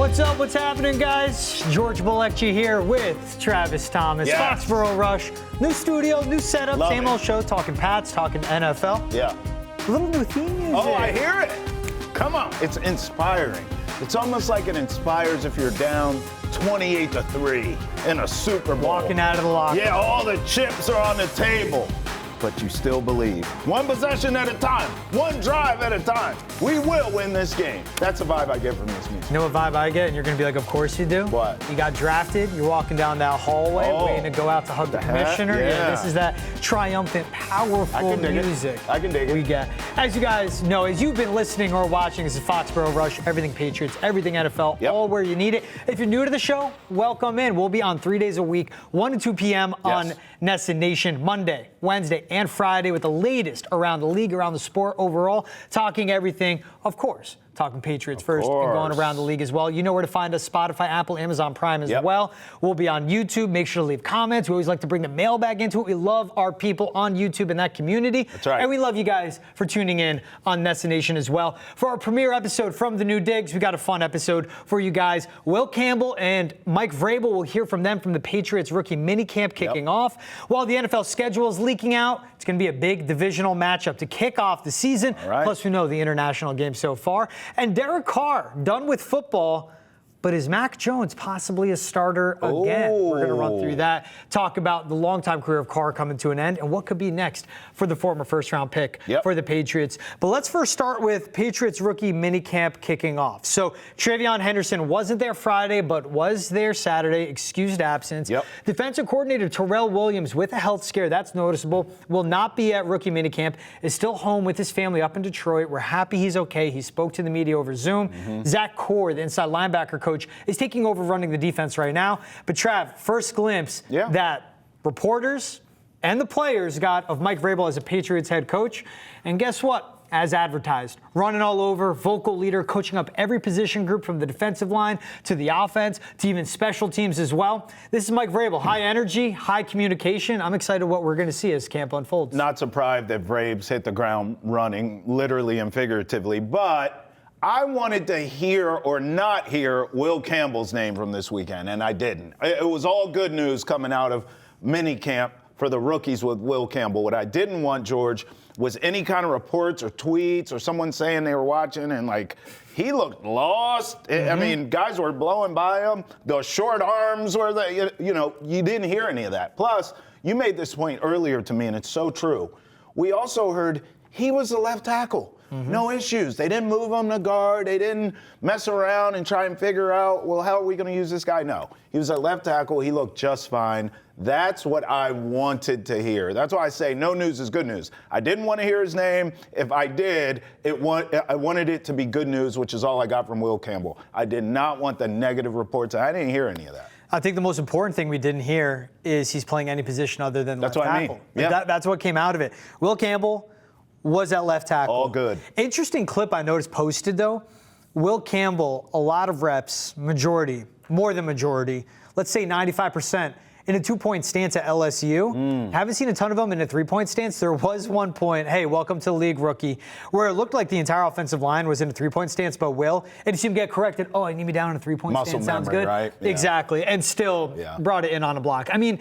What's up? What's happening, guys? George Balekji here with Travis Thomas. Yes. Foxborough Rush. New studio, new setup, Love same it. old show, talking Pats, talking NFL. Yeah. A little new theme music. Oh, I hear it. Come on. It's inspiring. It's almost like it inspires if you're down 28-3 in a Super Bowl. Walking out of the locker. Yeah, all the chips are on the table. But you still believe. One possession at a time, one drive at a time. We will win this game. That's the vibe I get from this music. You know what vibe I get? And you're going to be like, of course you do. What? You got drafted. You're walking down that hallway, waiting to go out to hug the commissioner. Yeah. This is that triumphant, powerful music I can dig it. we get. As you guys know, as you've been listening or watching, this is Foxborough Rush, everything Patriots, everything NFL, all where you need it. If you're new to the show, welcome in. We'll be on 3 days a week, 1 to 2 p.m. on Nesson Nation, Monday, Wednesday, and Friday with the latest around the league, around the sport overall, talking everything, of course. Talking Patriots first and going around the league as well. You know where to find us, Spotify, Apple, Amazon Prime as well. We'll be on YouTube. Make sure to leave comments. We always like to bring the mailbag into it. We love our people on YouTube and that community. That's right. And we love you guys for tuning in on Nesson Nation as well. For our premiere episode from the New Digs, we got a fun episode for you guys. Will Campbell and Mike Vrabel, we'll hear from them from the Patriots rookie minicamp kicking off. While the NFL schedule is leaking out, it's going to be a big divisional matchup to kick off the season. Plus, we know the international game so far. And Derek Carr, done with football, but is Mac Jones possibly a starter again? We're going to run through that, talk about the longtime career of Carr coming to an end, and what could be next for the former first-round pick for the Patriots. But let's first start with Patriots rookie minicamp kicking off. So TreVeyon Henderson wasn't there Friday, but was there Saturday, excused absence. Defensive coordinator Terrell Williams, with a health scare, that's noticeable, will not be at rookie minicamp, is still home with his family up in Detroit. We're happy he's okay. He spoke to the media over Zoom. Zach Core, the inside linebacker coach, is taking over running the defense right now. But Trav, first glimpse that reporters and the players got of Mike Vrabel as a Patriots head coach. And guess what? As advertised, running all over, vocal leader, coaching up every position group from the defensive line to the offense to even special teams as well. This is Mike Vrabel. High energy, high communication. I'm excited what we're going to see as camp unfolds. Not surprised that Vrabes hit the ground running, literally and figuratively, but I wanted to hear or not hear Will Campbell's name from this weekend, and I didn't. It was all good news coming out of minicamp for the rookies with Will Campbell. What I didn't want, George, was any kind of reports or tweets or someone saying they were watching and, like, he looked lost. I mean, guys were blowing by him. The short arms were there. You know, you didn't hear any of that. Plus, you made this point earlier to me, and it's so true. We also heard he was the left tackle. No issues. They didn't move him to guard. They didn't mess around and try and figure out, well, how are we going to use this guy? No. He was at left tackle. He looked just fine. That's what I wanted to hear. That's why I say no news is good news. I didn't want to hear his name. If I did, I wanted it to be good news, which is all I got from Will Campbell. I did not want the negative reports. I didn't hear any of that. I think the most important thing we didn't hear is he's playing any position other than left tackle. That's what I mean. That's what came out of it. Will Campbell was at left tackle. All good. Interesting clip I noticed posted, though. Will Campbell, a lot of reps, majority, more than majority, let's say 95%, in a two-point stance at LSU. Haven't seen a ton of them in a three-point stance. There was one point, hey, welcome to the league, rookie, where it looked like the entire offensive line was in a three-point stance, but Will, and you see him get corrected. Oh, I need me down in a three-point stance. Sounds good. Right? Yeah. Exactly. And still brought it in on a block. I mean,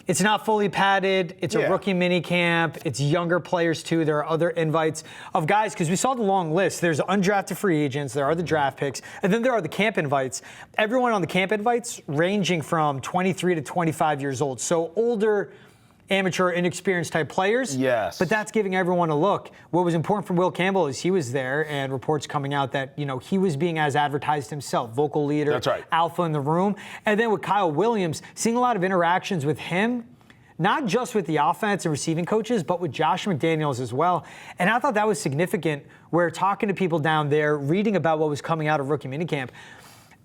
it's not fully padded. It's a rookie mini camp. It's younger players, too. There are other invites of guys, because we saw the long list. There's undrafted free agents. There are the draft picks. And then there are the camp invites. Everyone on the camp invites ranging from 23 to 25 years old. So older, amateur, inexperienced type players. Yes. But that's giving everyone a look. What was important for Will Campbell is he was there, and reports coming out that, you know, he was being as advertised himself, vocal leader, that's right, alpha in the room. And then with Kyle Williams, seeing a lot of interactions with him, not just with the offense and receiving coaches, but with Josh McDaniels as well. And I thought that was significant, where talking to people down there, reading about what was coming out of rookie minicamp,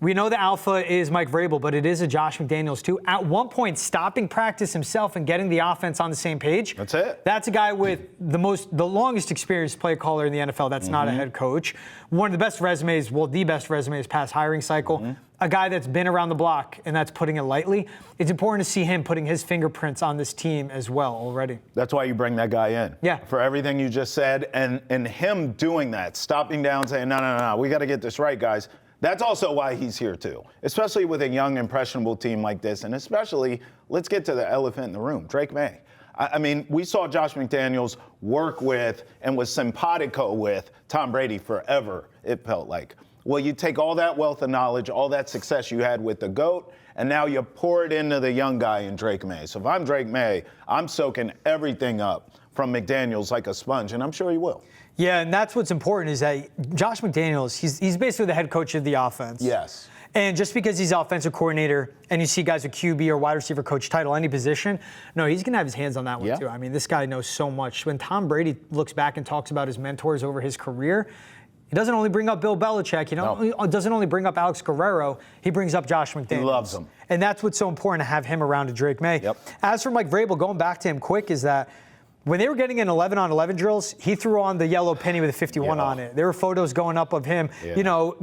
we know the alpha is Mike Vrabel, but it is a Josh McDaniels too. At one point, stopping practice himself and getting the offense on the same page. That's it. That's a guy with the longest experienced play caller in the NFL. That's not a head coach. One of the best resumes, well, the best resumes past hiring cycle. A guy that's been around the block, and that's putting it lightly. It's important to see him putting his fingerprints on this team as well already. That's why you bring that guy in. Yeah. For everything you just said, and him doing that, stopping down, saying, no, we got to get this right, guys. That's also why he's here too, especially with a young, impressionable team like this, and especially, let's get to the elephant in the room, Drake May. I mean, we saw Josh McDaniels work with and was simpatico with Tom Brady forever, it felt like. Well, you take all that wealth of knowledge, all that success you had with the GOAT, and now you pour it into the young guy in Drake May. So if I'm Drake May, I'm soaking everything up from McDaniels like a sponge, and I'm sure he will. Yeah, and that's what's important is that Josh McDaniels, he's basically the head coach of the offense. Yes. And just because he's offensive coordinator and you see guys with QB or wide receiver coach title, any position, no, he's going to have his hands on that one too. I mean, this guy knows so much. When Tom Brady looks back and talks about his mentors over his career, he doesn't only bring up Bill Belichick, he doesn't only bring up Alex Guerrero, he brings up Josh McDaniels. He loves him. And that's what's so important to have him around to Drake May. Yep. As for Mike Vrabel, going back to him quick, is that when they were getting in 11-on-11 drills, he threw on the yellow penny with a 51 on it. There were photos going up of him,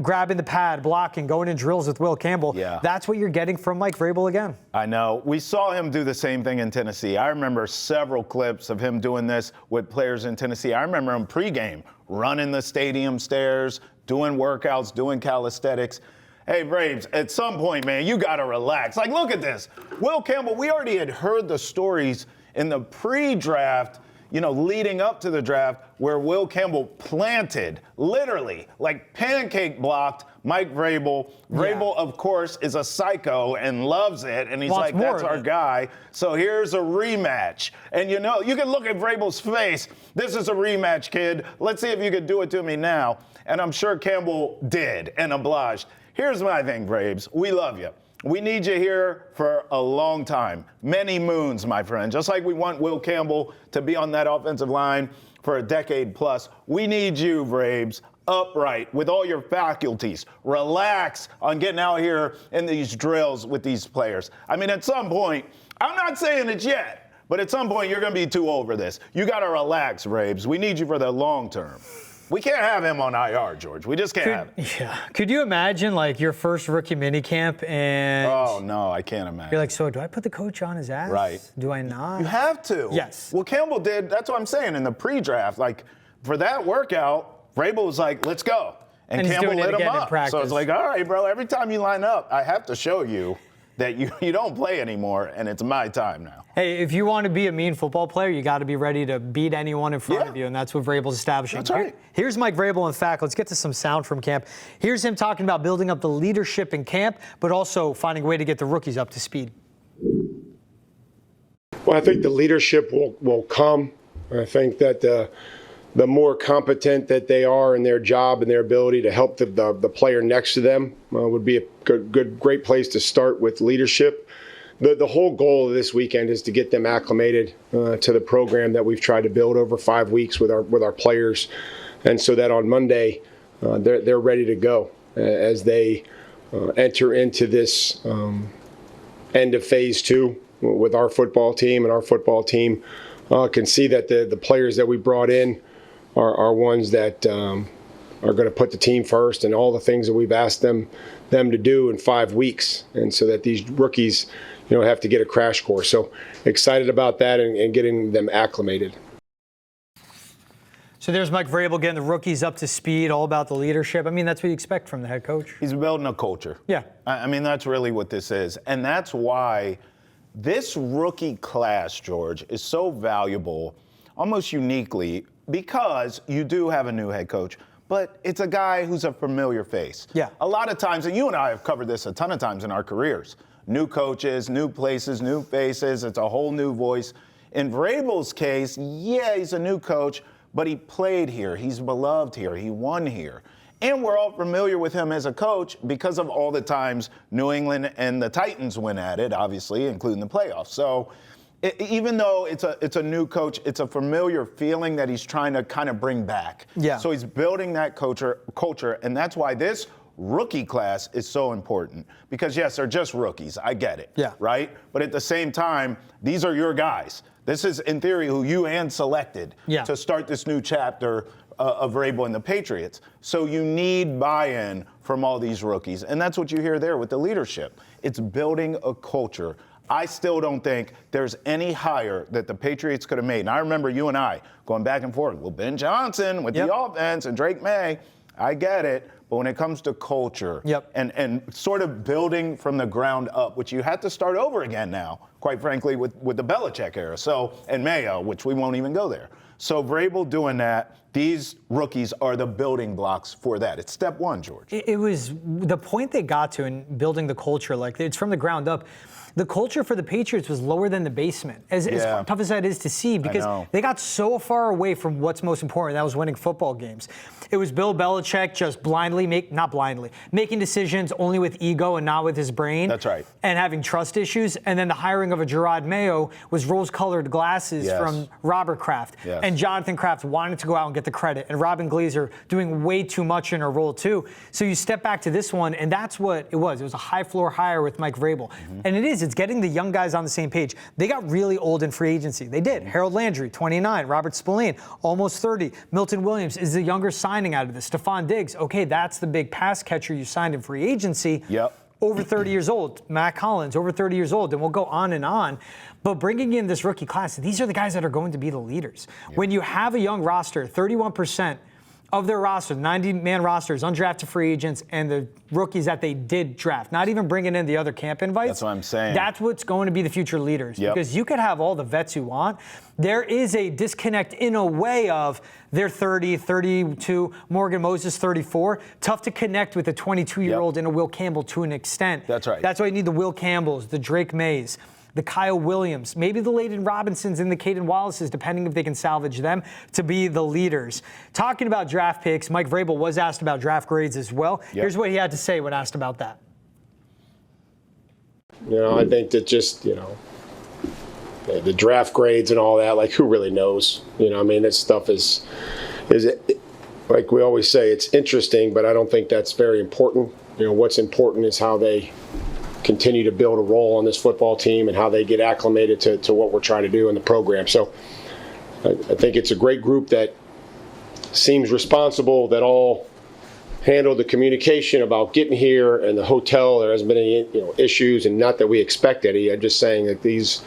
grabbing the pad, blocking, going in drills with Will Campbell. Yeah. That's what you're getting from Mike Vrabel again. I know. We saw him do the same thing in Tennessee. I remember several clips of him doing this with players in Tennessee. I remember him pregame, running the stadium stairs, doing workouts, doing calisthenics. Hey, Braves, at some point, man, you got to relax. Like, look at this. Will Campbell, we already had heard the stories in the pre-draft, leading up to the draft, where Will Campbell planted, literally, like pancake blocked Mike Vrabel. Vrabel, of course, is a psycho and loves it, and he's like, that's our guy. So here's a rematch. And you can look at Vrabel's face. This is a rematch, kid. Let's see if you could do it to me now. And I'm sure Campbell did and obliged. Here's my thing, Braves. We love you. We need you here for a long time. Many moons, my friend. Just like we want Will Campbell to be on that offensive line for a decade plus, we need you, Braves, upright with all your faculties. Relax on getting out here in these drills with these players. I mean, at some point, I'm not saying it yet, but at some point you're going to be too old for this. You got to relax, Braves. We need you for the long term. We can't have him on IR, George. We just can't have him. Yeah. Could you imagine, your first rookie minicamp and... Oh, no, I can't imagine. You're like, so do I put the coach on his ass? Right. Do I not? You have to. Yes. Well, Campbell did. That's what I'm saying in the pre-draft. For that workout, Vrabel was like, let's go. And Campbell lit him up. So it's like, all right, bro, every time you line up, I have to show you that you don't play anymore, and it's my time now. Hey, if you want to be a mean football player, you got to be ready to beat anyone in front of you, and that's what Vrabel's establishing. That's right. Here's Mike Vrabel. In fact, let's get to some sound from camp. Here's him talking about building up the leadership in camp, but also finding a way to get the rookies up to speed. Well, I think the leadership will come. I think that the more competent that they are in their job and their ability to help the player next to them would be a great place to start with leadership. The whole goal of this weekend is to get them acclimated to the program that we've tried to build over 5 weeks with our players, and so that on Monday they're ready to go as they enter into this end of phase 2 with our football team, and our football team can see that the players that we brought in are ones that are going to put the team first and all the things that we've asked them to do in 5 weeks, and so that these rookies have to get a crash course. So excited about that and getting them acclimated. So there's Mike Vrabel getting the rookies up to speed, all about the leadership. I mean, that's what you expect from the head coach. He's building a culture. Yeah. I mean, that's really what this is. And that's why this rookie class, George, is so valuable, almost uniquely, because you do have a new head coach, but it's a guy who's a familiar face. Yeah. A lot of times, and you and I have covered this a ton of times in our careers, new coaches, new places, new faces, it's a whole new voice. In Vrabel's case, yeah, he's a new coach, but he played here, he's beloved here, he won here. And we're all familiar with him as a coach because of all the times New England and the Titans went at it, obviously, including the playoffs. So even though it's a new coach, it's a familiar feeling that he's trying to kind of bring back. Yeah. So he's building that culture, and that's why this rookie class is so important. Because, yes, they're just rookies. I get it. Yeah. Right? But at the same time, these are your guys. This is, in theory, who you hand selected to start this new chapter of Vrabel and the Patriots. So you need buy-in from all these rookies. And that's what you hear there with the leadership. It's building a culture. I still don't think there's any hire that the Patriots could have made. And I remember you and I going back and forth. Well, Ben Johnson with the offense and Drake May. I get it. But when it comes to culture and sort of building from the ground up, which you had to start over again now, quite frankly, with the Belichick era, and Mayo, which we won't even go there. So Vrabel doing that, these rookies are the building blocks for that. It's step one, George. It was the point they got to in building the culture, like it's from the ground up. The culture for the Patriots was lower than the basement, as tough as that is to see, because they got so far away from what's most important. That was winning football games. It was Bill Belichick just making decisions only with ego and not with his brain. That's right. And having trust issues. And then the hiring of a Gerard Mayo was rose-colored glasses from Robert Kraft. And Jonathan Kraft wanted to go out and get the credit. And Robin Glazer doing way too much in her role, too. So you step back to this one, and that's what it was. It was a high-floor hire with Mike Vrabel. And it's getting the young guys on the same page. They got really old in free agency. They did. Harold Landry, 29. Robert Spillane, almost 30. Milton Williams is the younger signing out of this. Stephon Diggs, okay, that's the big pass catcher you signed in free agency. Over 30 years old. Matt Collins, over 30 years old. And we'll go on and on. But bringing in this rookie class, these are the guys that are going to be the leaders. When you have a young roster, 31% of their roster, 90-man rosters, undrafted free agents, and the rookies that they did draft, not even bringing in the other camp invites. That's what I'm saying. That's what's going to be the future leaders. Because you could have all the vets you want. There is a disconnect in a way of they're 30, 32, Morgan Moses 34. Tough to connect with a 22-year-old and a Will Campbell to an extent. That's right. That's why you need the Will Campbells, the Drake Mays, the Kyle Williams, maybe the Layden Robinsons and the Caden Wallaces, depending if they can salvage them, to be the leaders. Talking about draft picks, Mike Vrabel was asked about draft grades as well. Here's what he had to say when asked about that. I think that just, the draft grades and all that, like, who really knows? This stuff is like we always say, it's interesting, but I don't think that's very important. What's important is how they continue to build a role on this football team and how they get acclimated to what we're trying to do in the program. So I think it's a great group that seems responsible, that all handled the communication about getting here and the hotel. There hasn't been any issues, and not that we expect any. I'm just saying that these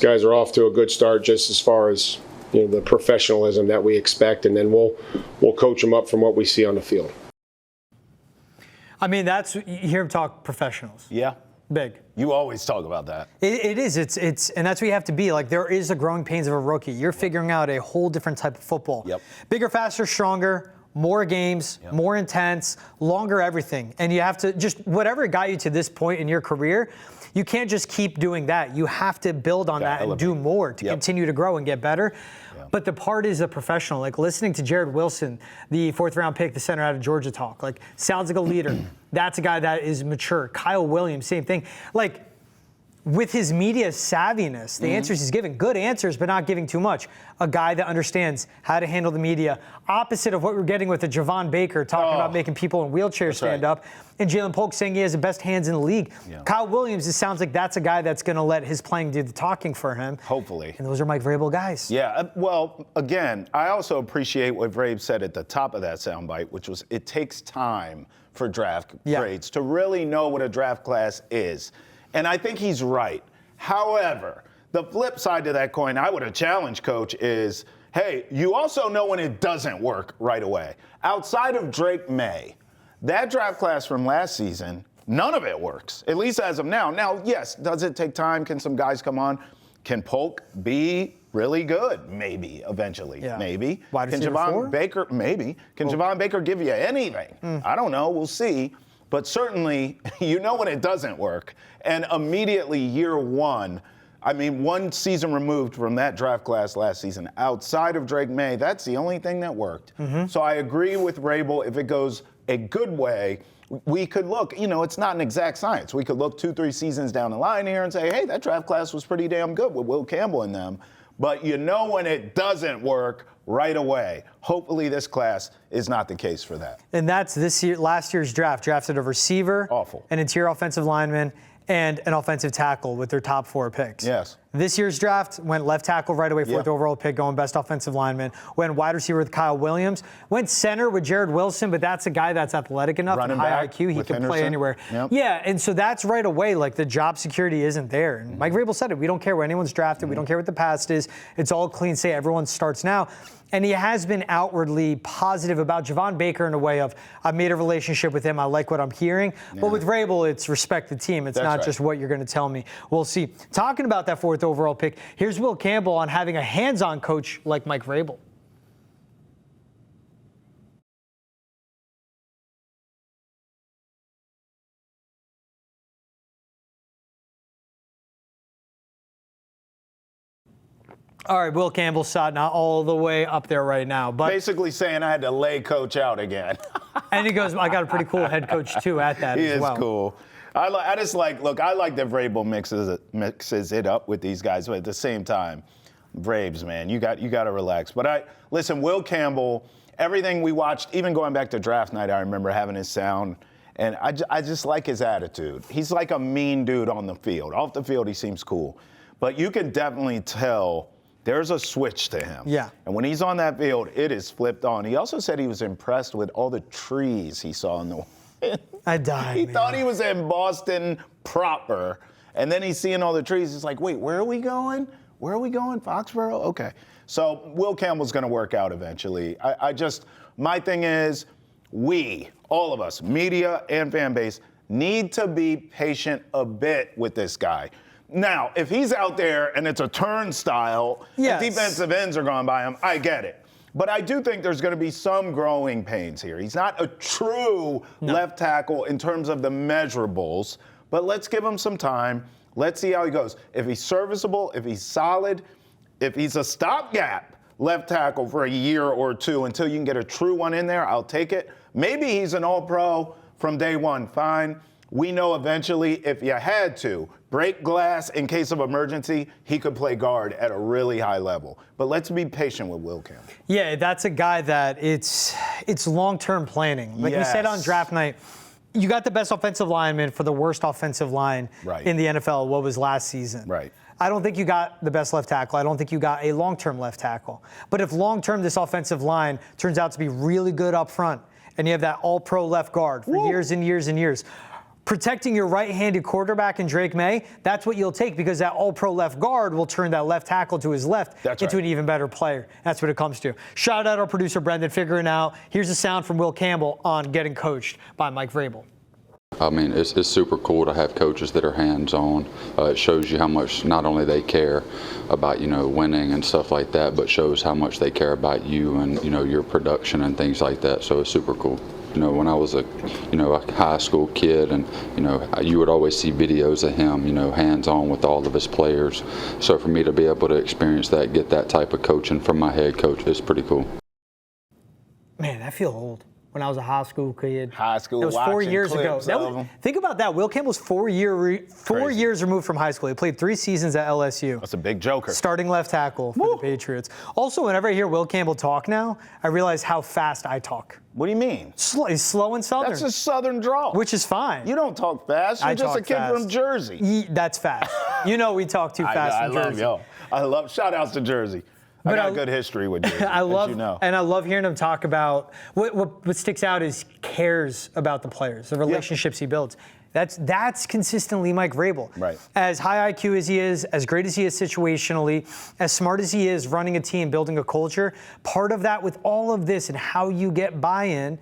guys are off to a good start just as far as the professionalism that we expect, and then we'll coach them up from what we see on the field. I mean, you hear him talk professionals. Big. You always talk about that. It is. It's and that's what you have to be. Like, there is the growing pains of a rookie. You're figuring out a whole different type of football. Bigger, faster, stronger, more games, more intense, longer everything. And you have to just, whatever got you to this point in your career, you can't just keep doing that. You have to build on that and do more to continue to grow and get better. But the part is a professional. Like, listening to Jared Wilson, the 4th-round pick, the center out of Georgia, talk. Like, sounds like a leader. That's a guy that is mature. Kyle Williams, same thing. Like, with his media savviness, the answers he's giving, good answers, but not giving too much. A guy that understands how to handle the media. Opposite of what we're getting with the Javon Baker talking about making people in wheelchairs stand up. And Jalen Polk saying he has the best hands in the league. Kyle Williams, it sounds like that's a guy that's going to let his playing do the talking for him. Hopefully. And those are Mike Vrabel guys. Well, again, I also appreciate what Vrabel said at the top of that soundbite, which was it takes time for draft grades to really know what a draft class is. And I think he's right. However, the flip side to that coin, I would have challenged Coach, is, hey, you also know when it doesn't work right away. Outside of Drake May, that draft class from last season, none of it works, at least as of now. Now, yes, does it take time? Can some guys come on? Can Polk be really good? Maybe, eventually. Maybe. Wide Can Javon Baker? Maybe. Can Javon Baker give you anything? I don't know. We'll see. But certainly, you know when it doesn't work. And immediately, year one, I mean, one season removed from that draft class last season, outside of Drake May, that's the only thing that worked. So I agree with Vrabel. If it goes a good way, we could look, it's not an exact science. We could look 2-3 seasons down the line here and say, hey, that draft class was pretty damn good with Will Campbell in them. But when it doesn't work right away. Hopefully this class is not the case for that. And that's last year's draft, drafted a receiver, awful, an interior offensive lineman, and an offensive tackle with their top 4 picks. Yes. This year's draft went left tackle right away, fourth overall pick, going best offensive lineman. Went wide receiver with Kyle Williams. Went center with Jared Wilson, but that's a guy that's athletic enough and high IQ. He can play anywhere. Yep. Yeah, and so that's right away, like the job security isn't there. And Mike Vrabel said it. We don't care where anyone's drafted. We don't care what the past is. It's all clean slate. Everyone starts now. And he has been outwardly positive about Javon Baker in a way of, I've made a relationship with him. I like what I'm hearing. Yeah. But with Vrabel, it's respect the team. It's not just what you're going to tell me. We'll see. Talking about that fourth overall pick, here's Will Campbell on having a hands-on coach like Mike Vrabel. All right, Will Campbell shot not all the way up there right now, but basically saying I had to lay coach out again. And he goes, I got a pretty cool head coach too at that as well. He is cool. I just like I like that Vrabel mixes it up with these guys, but at the same time, Vrabes, man, you got to relax. But listen, Will Campbell, everything we watched, even going back to draft night, I remember having his sound. And I just like his attitude. He's like a mean dude on the field. Off the field, he seems cool. But you can definitely tell there's a switch to him. Yeah. And when he's on that field, it is flipped on. He also said he was impressed with all the trees he saw in the wind. I died. He thought he was in Boston proper. And then he's seeing all the trees. He's like, wait, where are we going? Where are we going? Foxborough? Okay. So Will Campbell's going to work out eventually. My thing is, all of us, media and fan base, need to be patient a bit with this guy. Now, if he's out there and it's a turnstile, and defensive ends are going by him, I get it. But I do think there's going to be some growing pains here. He's not a true left tackle in terms of the measurables, but let's give him some time. Let's see how he goes. If he's serviceable, if he's solid, if he's a stopgap left tackle for a year or two until you can get a true one in there, I'll take it. Maybe he's an all-pro from day one, fine. We know eventually if you had to break glass in case of emergency, he could play guard at a really high level. But let's be patient with Will Campbell. Yeah, that's a guy that it's long-term planning. Like we said on draft night, you got the best offensive lineman for the worst offensive line in the NFL, what was last season. Right. I don't think you got the best left tackle. I don't think you got a long-term left tackle. But if long-term this offensive line turns out to be really good up front, and you have that all-pro left guard for years and years and years, protecting your right-handed quarterback in Drake May, that's what you'll take because that all-pro left guard will turn that left tackle to his left into an even better player. That's what it comes to. Shout out our producer, Brendan, figuring out. Here's a sound from Will Campbell on getting coached by Mike Vrabel. I mean, it's super cool to have coaches that are hands-on. It shows you how much not only they care about, winning and stuff like that, but shows how much they care about you and, your production and things like that. So it's super cool. When I was a high school kid and, you would always see videos of him, hands-on with all of his players. So for me to be able to experience that, get that type of coaching from my head coach is pretty cool. Man, I feel old. When I was a high school kid. High school, it was 4 years ago. Think about that. Will Campbell's 4 years removed from high school. He played 3 seasons at LSU. That's a big joker. Starting left tackle for the Patriots. Also, whenever I hear Will Campbell talk now, I realize how fast I talk. What do you mean? He's slow and southern. That's a southern drawl. Which is fine. You don't talk fast. You're just a kid from Jersey. That's fast. We talk too fast in Jersey. I love shout outs to Jersey. I got a good history with Jersey, I love hearing him talk about what sticks out is he cares about the players, the relationships he builds. That's consistently Mike Vrabel. Right. As high IQ as he is, as great as he is situationally, as smart as he is running a team, building a culture, part of that with all of this and how you get buy-in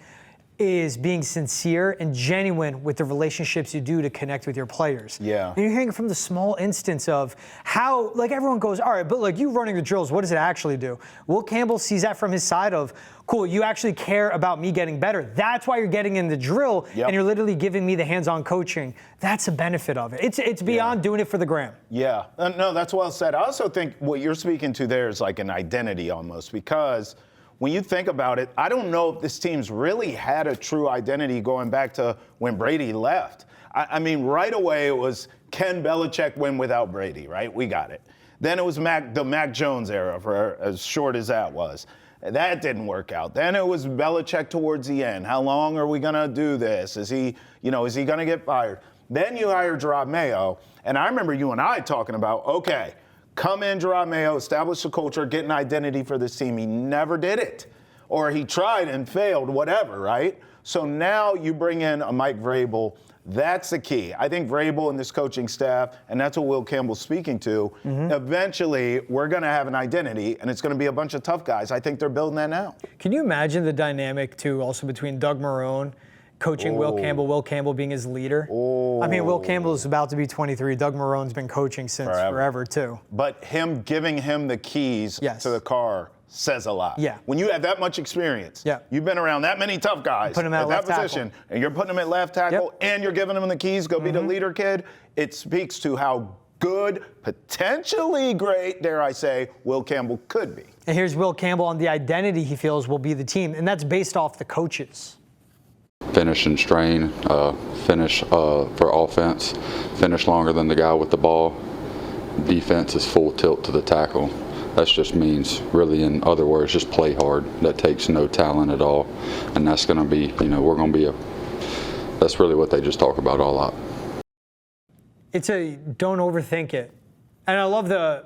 is being sincere and genuine with the relationships you do to connect with your players. Yeah. And you're hearing from the small instance of how, everyone goes, all right, but you running the drills, what does it actually do? Will Campbell sees that from his side of, cool, you actually care about me getting better. That's why you're getting in the drill, and you're literally giving me the hands-on coaching. That's a benefit of it. It's beyond doing it for the gram. Yeah. No, that's well said. I also think what you're speaking to there is like an identity almost because when you think about it, I don't know if this team's really had a true identity going back to when Brady left. I mean, right away it was can Belichick win without Brady, right? We got it. Then it was the Mac Jones era for as short as that was. That didn't work out. Then it was Belichick towards the end. How long are we going to do this? Is he going to get fired? Then you hire Gerard Mayo. And I remember you and I talking about, okay, come in, Gerard Mayo, establish a culture, get an identity for this team. He never did it. Or he tried and failed, whatever, right? So now you bring in a Mike Vrabel. That's the key. I think Vrabel and this coaching staff, and that's what Will Campbell's speaking to, eventually we're going to have an identity, and it's going to be a bunch of tough guys. I think they're building that now. Can you imagine the dynamic, too, also between Doug Marrone coaching Will Campbell being his leader? I mean, Will Campbell is about to be 23. Doug Marone's been coaching since forever too. But him giving him the keys to the car says a lot. Yeah. When you have that much experience, yeah. You've been around that many tough guys at that position, and you're putting him at left tackle, and you're giving him the keys, go be the leader, kid, it speaks to how good, potentially great, dare I say, Will Campbell could be. And here's Will Campbell on the identity he feels will be the team, and that's based off the coaches. Finish and strain, finish for offense, finish longer than the guy with the ball. Defense is full tilt to the tackle. That just means, really, in other words, just play hard. That takes no talent at all. And that's going to be, we're going to be that's really what they just talk about a lot. It's a don't overthink it. And I love the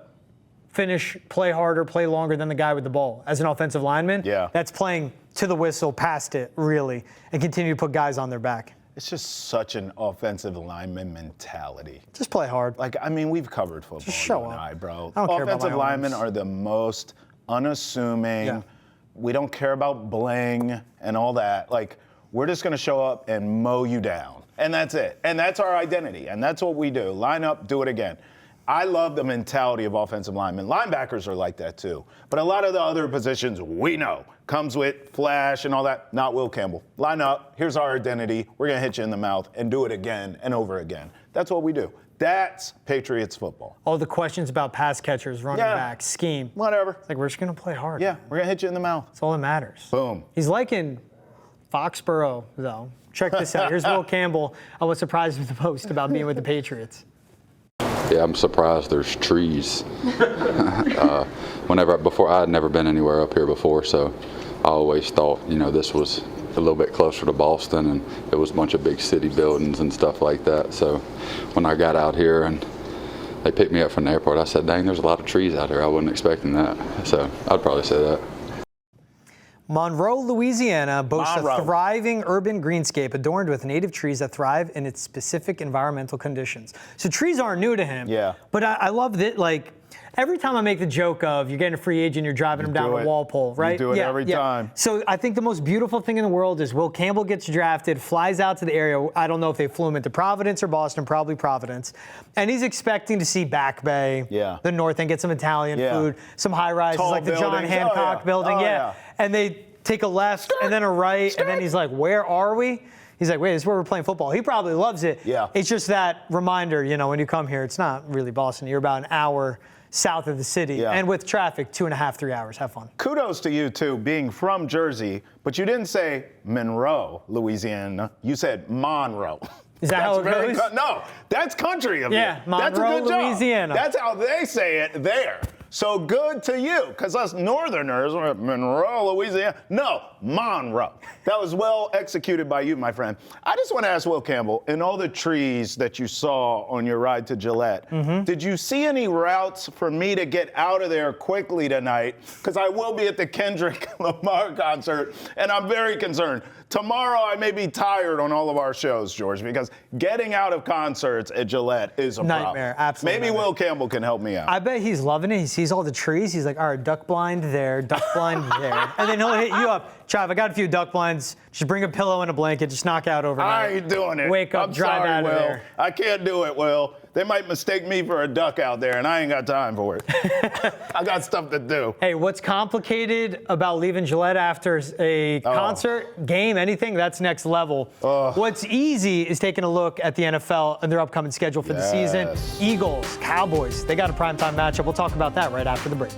finish, play harder, play longer than the guy with the ball. As an offensive lineman, that's playing to the whistle, past it, really, and continue to put guys on their back. It's just such an offensive lineman mentality. Just play hard. Like, I mean, we've covered football, just show up. I, bro. I don't care about offensive my linemen arms. are the most unassuming. Yeah. We don't care about bling and all that. Like, we're just going to show up and mow you down. And that's it. And that's our identity. And that's what we do. Line up, do it again. I love the mentality of offensive linemen. Linebackers are like that too. But a lot of the other positions we know comes with flash and all that. Not Will Campbell. Line up. Here's our identity. We're going to hit you in the mouth and do it again and over again. That's what we do. That's Patriots football. All the questions about pass catchers, running backs, scheme. Whatever. It's like, we're just going to play hard. Yeah, we're going to hit you in the mouth. That's all that matters. Boom. He's like in Foxborough, though. Check this out. Here's Will Campbell. I was surprised with the post about being with the Patriots. Yeah, I'm surprised there's trees. Before I had never been anywhere up here before, so I always thought, this was a little bit closer to Boston, and it was a bunch of big city buildings and stuff like that. So when I got out here and they picked me up from the airport, I said, dang, there's a lot of trees out here. I wasn't expecting that. So I'd probably say that. Monroe, Louisiana boasts a thriving urban greenscape adorned with native trees that thrive in its specific environmental conditions. So trees aren't new to him. Yeah. But I love that, like, every time I make the joke of you're getting a free agent, you're driving him down to Walpole, right? You do it every time. So I think the most beautiful thing in the world is Will Campbell gets drafted, flies out to the area. I don't know if they flew him into Providence or Boston, probably Providence. And he's expecting to see Back Bay, the North End, get some Italian food, some high rises like the John Hancock building. And they take a left and then a right, and then he's like, where are we? He's like, wait, this is where we're playing football. He probably loves it. Yeah. It's just that reminder, when you come here, it's not really Boston. You're about an hour south of the city. And with traffic, 2.5, 3 hours. Have fun. Kudos to you, too, being from Jersey, but you didn't say Monroe, Louisiana. You said Monroe. Is that how it goes? No, that's country of you. Monroe, that's a good Louisiana. Job. That's how they say it there. So good to you, because us Northerners are Monroe, Louisiana. No, Monroe. That was well executed by you, my friend. I just want to ask Will Campbell, in all the trees that you saw on your ride to Gillette, did you see any routes for me to get out of there quickly tonight? Because I will be at the Kendrick Lamar concert, and I'm very concerned. Tomorrow I may be tired on all of our shows, George, because getting out of concerts at Gillette is a nightmare. Problem. Absolutely. Maybe Will Campbell can help me out. I bet he's loving it. He sees all the trees. He's like, all right, duck blind there, duck blind there. And then he'll hit you up. Trav, I got a few duck blinds. Just bring a pillow and a blanket. Just knock out overnight. I ain't doing it. Wake up, drive out of there. I can't do it, Will. They might mistake me for a duck out there, and I ain't got time for it. I got stuff to do. Hey, what's complicated about leaving Gillette after a concert, game, anything? That's next level. What's easy is taking a look at the NFL and their upcoming schedule for the season. Eagles, Cowboys, they got a primetime matchup. We'll talk about that right after the break.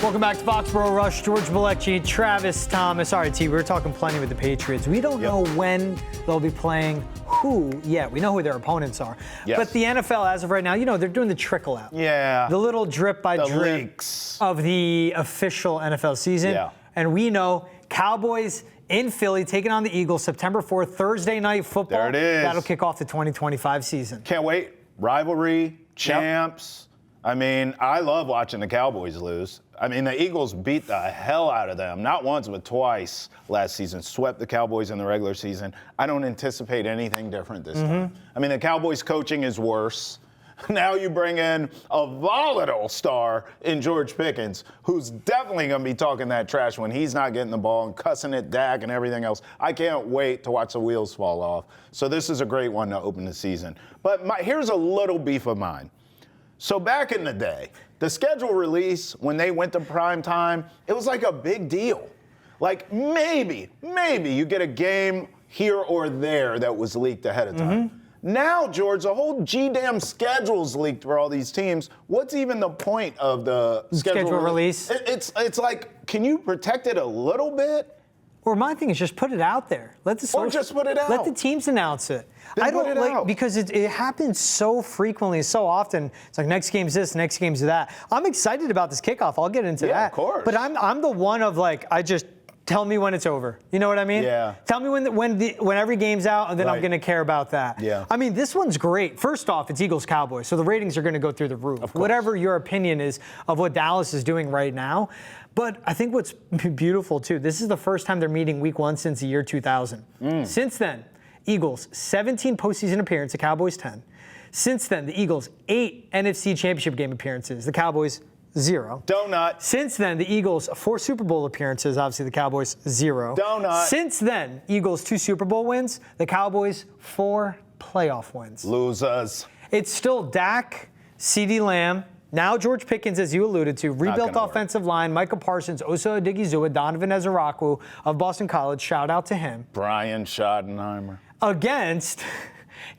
Welcome back to Foxborough Rush. George Balekji, Travis Thomas. All right, T, we were talking plenty with the Patriots. We don't know when they'll be playing who yet. We know who their opponents are. But the NFL, as of right now, they're doing the trickle out. Yeah. The little drip by drip leaks of the official NFL season. Yeah. And we know Cowboys in Philly taking on the Eagles September 4th, Thursday night football. There it is. That'll kick off the 2025 season. Can't wait. rivalry, champs. I mean, I love watching the Cowboys lose. I mean, the Eagles beat the hell out of them, not once but twice last season, swept the Cowboys in the regular season. I don't anticipate anything different this time. I mean, the Cowboys coaching is worse. Now you bring in a volatile star in George Pickens, who's definitely going to be talking that trash when he's not getting the ball and cussing at Dak and everything else. I can't wait to watch the wheels fall off. So this is a great one to open the season. But here's a little beef of mine. So back in the day, the schedule release, when they went to prime time, it was like a big deal. Like maybe you get a game here or there that was leaked ahead of time. Now, George, the whole G-damn schedule's leaked for all these teams. What's even the point of the schedule release? It's like, can you protect it a little bit? Or my thing is just put it out there. Or just put it out. Let the teams announce it. Then I don't put it like out. because it happens so frequently, so often. It's like next game's this, next game's that. I'm excited about this kickoff. I'll get into that. Of course. But I'm the one of like tell me when it's over. You know what I mean? Yeah. Tell me when every game's out, and then I'm Right. going to care about that. Yeah. I mean, this one's great. First off, it's Eagles-Cowboys, so the ratings are going to go through the roof. Of course. Whatever your opinion is of what Dallas is doing right now. But I think what's beautiful, too, this is the first time they're meeting week 1 since the year 2000. Since then, Eagles, 17 postseason appearances, the Cowboys 10. Since then, the Eagles, 8 NFC Championship game appearances, the Cowboys 0. Donut. Since then, the Eagles, 4 Super Bowl appearances, obviously the Cowboys 0. Donut. Since then, Eagles 2 Super Bowl wins, the Cowboys 4 playoff wins. Losers. It's still Dak, CeeDee Lamb, now George Pickens, as you alluded to, rebuilt gonna work. offensive line, Micah Parsons, Osa Odigizua, Donovan Ezeraku of Boston College, shout out to him, Brian Schottenheimer. against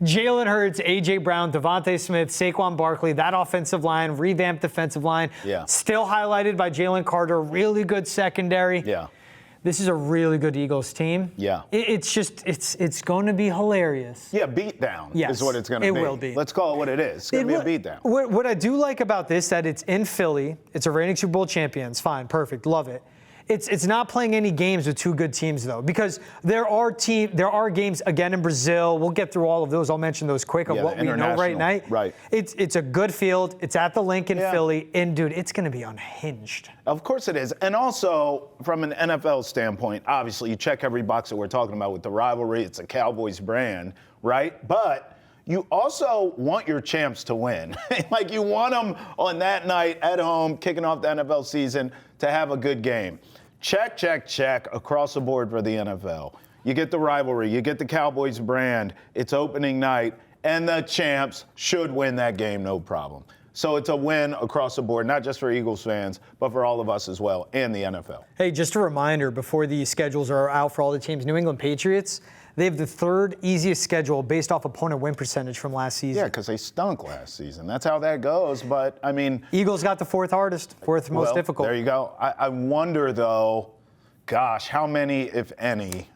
Jalen Hurts, A.J. Brown, Devontae Smith, Saquon Barkley, that offensive line, revamped defensive line, Yeah. still highlighted by Jalen Carter, really good secondary. Yeah. This is a really good Eagles team. Yeah. It's going to be hilarious. Yeah, beatdown Yes, is what it's going to be. it will be. Let's call it what it is. It's going to be a beatdown. What I do like about this, that it's in Philly. It's a reigning Super Bowl champions. Fine, perfect, love it. It's not playing any games with 2 good teams though, because there are games again in Brazil. We'll get through all of those. I'll mention those quick of Yeah, what the we know right now. international, right. It's a good field. It's at the link in Yeah. Philly, and dude, it's going to be unhinged. Of course it is. And also, from an NFL standpoint, obviously, you check every box that we're talking about with the rivalry. It's a Cowboys brand, right? But you also want your champs to win. Like, you want them on that night at home, kicking off the NFL season, to have a good game. Check, check, check across the board for the NFL. You get the rivalry. You get the Cowboys brand. It's opening night, and the champs should win that game, no problem. So it's a win across the board, not just for Eagles fans, but for all of us as well, and the NFL. Hey, just a reminder before the schedules are out for all the teams, New England Patriots, they have the 3rd easiest schedule based off opponent win percentage from last season. Yeah, because they stunk last season. That's how that goes. But, I mean, Eagles got the 4th hardest, 4th most well, difficult. There you go. I wonder, though, gosh, how many, if any,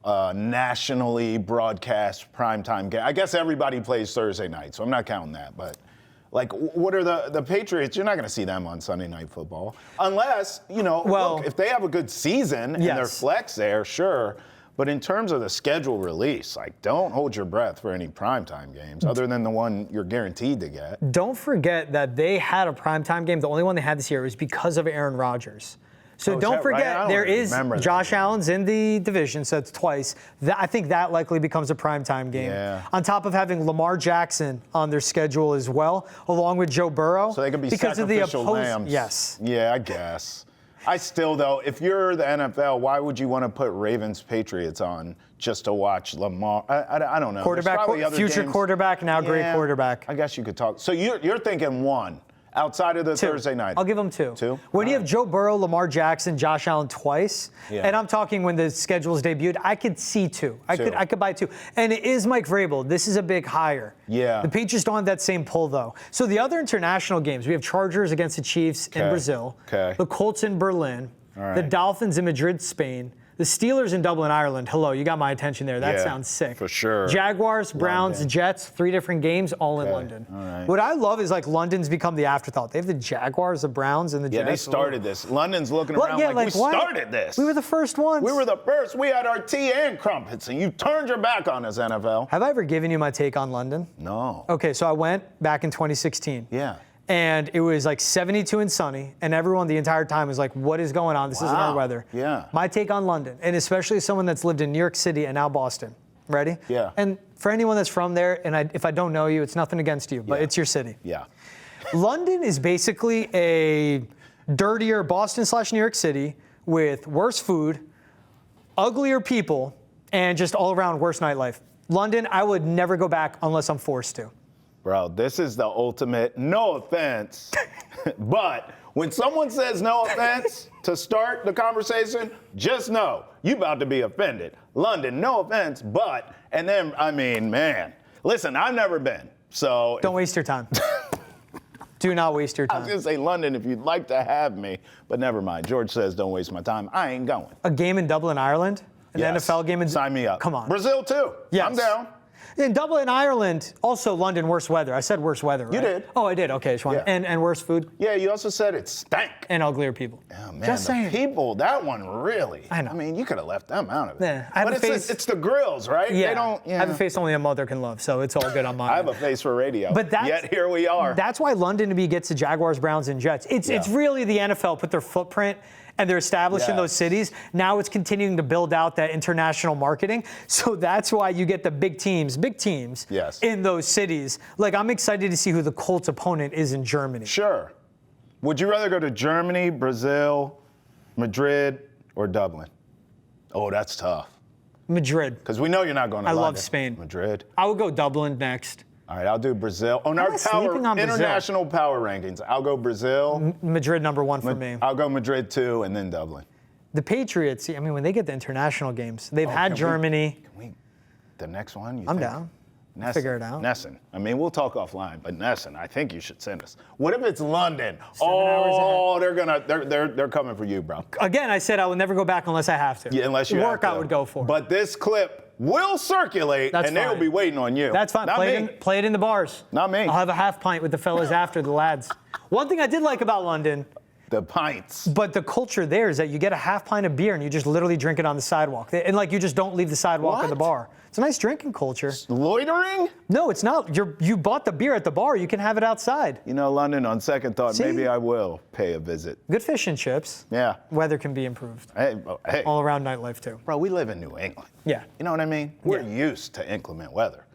nationally broadcast primetime games? I guess everybody plays Thursday night, so I'm not counting that. But, like, what are the Patriots? You're not going to see them on Sunday Night Football. Unless, look, if they have a good season and they're flex there, sure. But in terms of the schedule release, like, don't hold your breath for any primetime games other than the one you're guaranteed to get. Don't forget that they had a primetime game. The only one they had this year was because of Aaron Rodgers. So don't forget, there is Josh Allen's in the division, so it's twice. I think that likely becomes a primetime game. Yeah. On top of having Lamar Jackson on their schedule as well, along with Joe Burrow. So they could be because sacrificial of the lambs. Yes. Yeah, I guess. I still, though, if you're the NFL, why would you want to put Ravens-Patriots on just to watch Lamar? I don't know. Quarterback, future games. quarterback, now great quarterback. I guess you could talk. So you're thinking one outside of the 2. Thursday night. I'll give them 2. 2? When you have Joe Burrow, Lamar Jackson, Josh Allen twice, and I'm talking when the schedule's debuted, I could see 2. I could buy 2. And it is Mike Vrabel. This is a big hire. Yeah. The Patriots don't have that same pull, though. So the other international games, we have Chargers against the Chiefs in Brazil, the Colts in Berlin, the Dolphins in Madrid, Spain, The Steelers in Dublin, Ireland. Hello, you got my attention there. That Yeah, sounds sick. for sure. Jaguars, Browns, London. Jets, 3 different games, all in London. all right. What I love is like London's become the afterthought. They have the Jaguars, the Browns, and the Yeah, Jets. they started this. London's looking Well, around yeah, like we what? started this. We were the first ones. We were the first. We had our tea and crumpets, and you turned your back on us, NFL. Have I ever given you my take on London? No. Okay, so I went back in 2016. Yeah. And it was like 72 and sunny, and everyone the entire time was like, what is going on? This isn't our Wow. weather. Yeah. My take on London, and especially someone that's lived in New York City and now Boston. Ready? Yeah. And for anyone that's from there, and if I don't know you, it's nothing against you, but Yeah. it's your city. Yeah. London is basically a dirtier Boston/New York City with worse food, uglier people, and just all around worse nightlife. London, I would never go back unless I'm forced to. Bro, this is the ultimate, no offense, but when someone says no offense to start the conversation, just know you about to be offended. London, no offense, but, and then, I mean, man, listen, I've never been, so. Don't waste your time. Do not waste your I was time. gonna say London if you'd like to have me, but never mind. George says don't waste my time. I ain't going. A game in Dublin, Ireland? An Yes. NFL game in Sign me up. Come on. Brazil too. Yes. I'm down. In Dublin, Ireland, also London, worse weather. I said worse weather, right? You did. Oh, I did. Okay, just wanted. Yeah. And worse food Yeah, you also said it stank. and uglier people. Oh, man, Just the saying. people, that one really. I know. I mean, you could have left them out of it. Yeah, I have but a it's, face- it's the grills, right? Yeah. They don't. I have a face only a mother can love, so it's all good on mine. I have a face for radio. But that's, yet here we are. That's why London to me gets the Jaguars, Browns, and Jets. It's really the NFL put their footprint and they're established in those cities. Now it's continuing to build out that international marketing. So that's why you get the big teams Yes. in those cities. Like, I'm excited to see who the Colts opponent is in Germany. Sure. Would you rather go to Germany, Brazil, Madrid, or Dublin? Oh, that's tough. Madrid. Because we know you're not going to I London. love Spain. Madrid. I would go Dublin next. All right, I'll do Brazil. On I'm our not sleeping on Brazil. international power rankings, I'll go Brazil. Madrid #1 for me. I'll go Madrid 2, and then Dublin. The Patriots, I mean, when they get the international games, they've had Can Germany. The next one? I'm think? down. Nesson. Figure it out. Nesson. I mean, we'll talk offline, but Nesson, I think you should send us. What if it's London? 7 hours They're coming for you, bro. Again, I said I would never go back unless I have to. Yeah, unless you Work have to. I would go for. But this clip will circulate, That's and they'll fine. be waiting on you. That's fine. Not me. Play it in the bars. Not me. I'll have a half pint with the fellas after the lads. One thing I did like about London, The pints. but the culture there is that you get a half pint of beer and you just literally drink it on the sidewalk. And like you just don't leave the sidewalk or the What? bar. It's a nice drinking culture. Loitering? No, it's not. You bought the beer at the bar. You can have it outside. You know, London, on second thought, See? maybe I will pay a visit. Good fish and chips. Yeah. Weather can be improved. Hey, All around nightlife too. bro, we live in New England. Yeah. You know what I mean? We're used to inclement weather.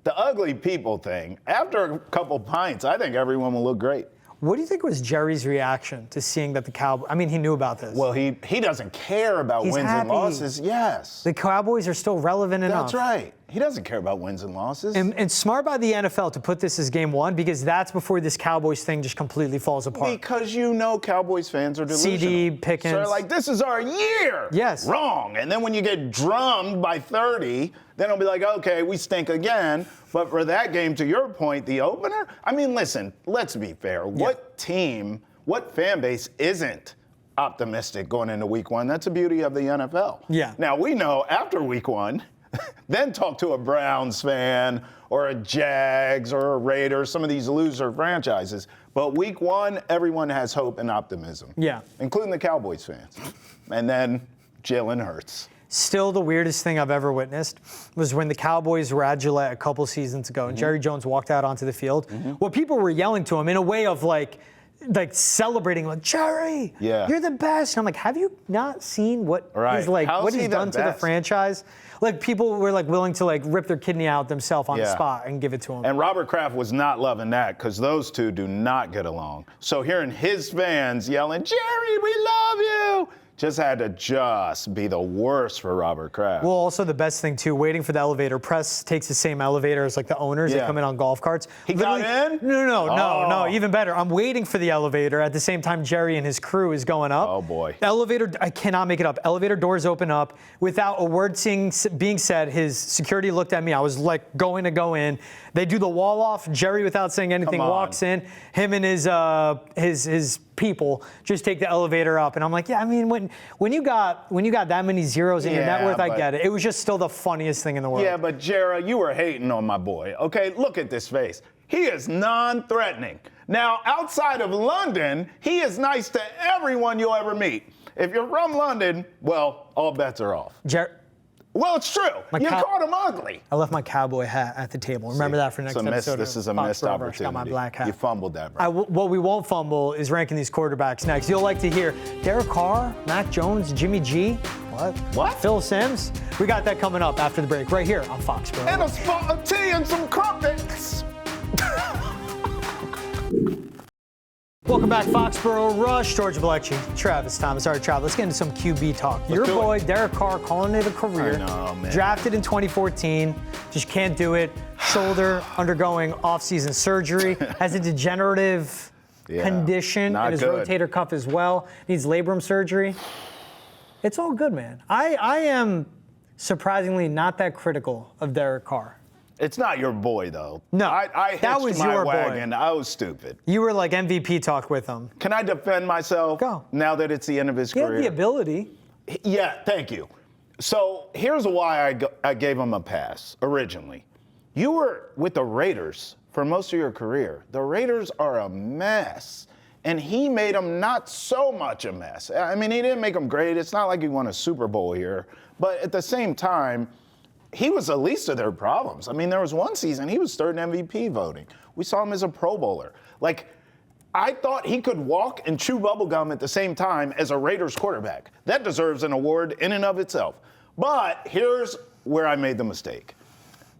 The ugly people thing, after a couple pints, I think everyone will look great. What do you think was Jerry's reaction to seeing that the Cowboys? I mean, he knew about this. Well, he doesn't care about He's wins happy. and losses. Yes. The Cowboys are still relevant enough. That's right. He doesn't care about wins and losses. And smart by the NFL to put this as game 1 because that's before this Cowboys thing just completely falls apart. Because you know Cowboys fans are delusional. CD, Pickens. So they're like, this is our year. Yes. Wrong. And then when you get drummed by 30, then it'll be like, okay, we stink again. But for that game, to your point, the opener, I mean, listen, let's be fair. What team, what fan base isn't optimistic going into week 1? That's the beauty of the NFL. Yeah. Now, we know after week 1, then talk to a Browns fan or a Jags or a Raiders, some of these loser franchises. But week 1, everyone has hope and optimism. Yeah. Including the Cowboys fans. And then Jalen Hurts. Still the weirdest thing I've ever witnessed was when the Cowboys were at Gillette a couple seasons ago and Jerry Jones walked out onto the field. Well, people were yelling to him in a way of like celebrating, like, Jerry, you're the best. And I'm like, have you not seen what he's like, How's what he he's the done to the best? franchise? Like, people were like willing to like rip their kidney out themselves on the spot and give it to him. And Robert Kraft was not loving that because those two do not get along. So hearing his fans yelling, Jerry, we love you, just had to be the worst for Robert Kraft. Well, also the best thing too, waiting for the elevator. Press takes the same elevator as like the owners. They come in on golf carts. He got in? No. Even better. I'm waiting for the elevator at the same time Jerry and his crew is going up. Oh boy. Elevator, I cannot make it up. Elevator doors open up without a word being said. His security looked at me. I was like going to go in. They do the wall off. Jerry, without saying anything, walks in. Him and his people just take the elevator up. And I'm like, yeah, I mean, when you got that many zeros in your net worth, I get it. It was just still the funniest thing in the world. Yeah, but Jara, you were hating on my boy. Okay, look at this face. He is non-threatening. Now, outside of London, he is nice to everyone you'll ever meet. If you're from London, well, all bets are off. Well, it's true. You called him ugly. I left my cowboy hat at the table. Remember that for next episode. This is a missed opportunity. Got my black hat. You fumbled that, bro. What we won't fumble is ranking these quarterbacks next. You'll like to hear Derek Carr, Mac Jones, Jimmy G. What? Phil Simms. We got that coming up after the break right here on Foxborough. And a spot of tea and some crumpets. Welcome back, Foxborough Rush. George Balekji, Travis Thomas. All right, Travis, let's get into some QB talk. Your boy, Derek Carr, calling it a career. I know, man. Drafted in 2014, just can't do it. Shoulder undergoing off-season surgery. Has a degenerative condition in his rotator cuff as well. Needs labrum surgery. It's all good, man. I am surprisingly not that critical of Derek Carr. It's not your boy, though. No, I that was my your wagon. boy. I was stupid. You were like MVP talk with him. Can I defend myself? Go. Now that it's the end of his career? He had the ability. Yeah, thank you. So here's why I gave him a pass originally. You were with the Raiders for most of your career. The Raiders are a mess. And he made them not so much a mess. I mean, he didn't make them great. It's not like he won a Super Bowl here. But at the same time, he was the least of their problems. I mean, there was one season he was third in MVP voting. We saw him as a Pro Bowler. Like, I thought he could walk and chew bubblegum at the same time as a Raiders quarterback. That deserves an award in and of itself. But here's where I made the mistake.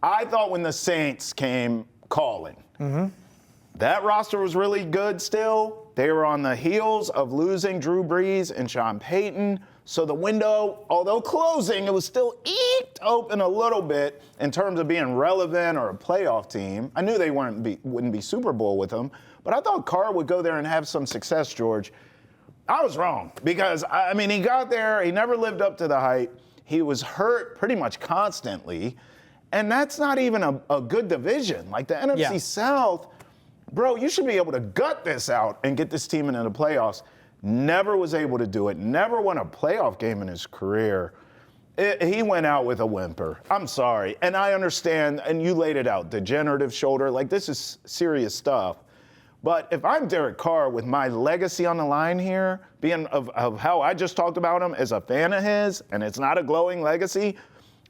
I thought when the Saints came calling, that roster was really good still. They were on the heels of losing Drew Brees and Sean Payton. So the window, although closing, it was still eked open a little bit in terms of being relevant or a playoff team. I knew they wouldn't be Super Bowl with them, but I thought Carr would go there and have some success, George. I was wrong because, I mean, he got there. He never lived up to the hype. He was hurt pretty much constantly, and that's not even a good division. Like the NFC South, bro, you should be able to gut this out and get this team into the playoffs. Never was able to do it. Never won a playoff game in his career. He went out with a whimper. I'm sorry. And I understand, and you laid it out, degenerative shoulder. Like, this is serious stuff. But if I'm Derek Carr with my legacy on the line here, being of how I just talked about him as a fan of his, and it's not a glowing legacy,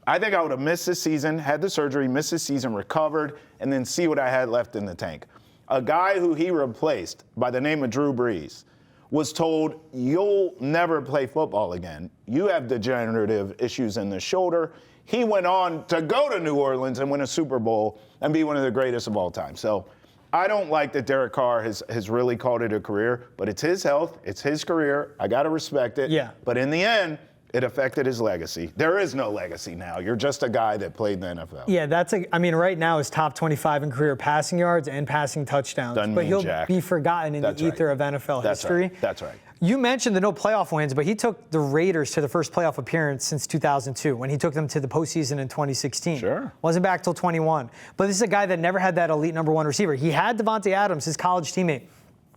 I think I would have missed this season, had the surgery, missed this season, recovered, and then see what I had left in the tank. A guy who he replaced by the name of Drew Brees was told, you'll never play football again. You have degenerative issues in the shoulder. He went on to go to New Orleans and win a Super Bowl and be one of the greatest of all time. So I don't like that Derek Carr has really called it a career, but it's his health, it's his career. I got to respect it. Yeah. But in the end, it affected his legacy. There is no legacy now. You're just a guy that played in the NFL. Yeah, I mean, right now is top 25 in career passing yards and passing touchdowns. But he'll be forgotten in the ether of NFL history. That's right. You mentioned the no playoff wins, but he took the Raiders to the first playoff appearance since 2002 when he took them to the postseason in 2016. Sure. Wasn't back till 21. But this is a guy that never had that elite number one receiver. He had Devontae Adams, his college teammate.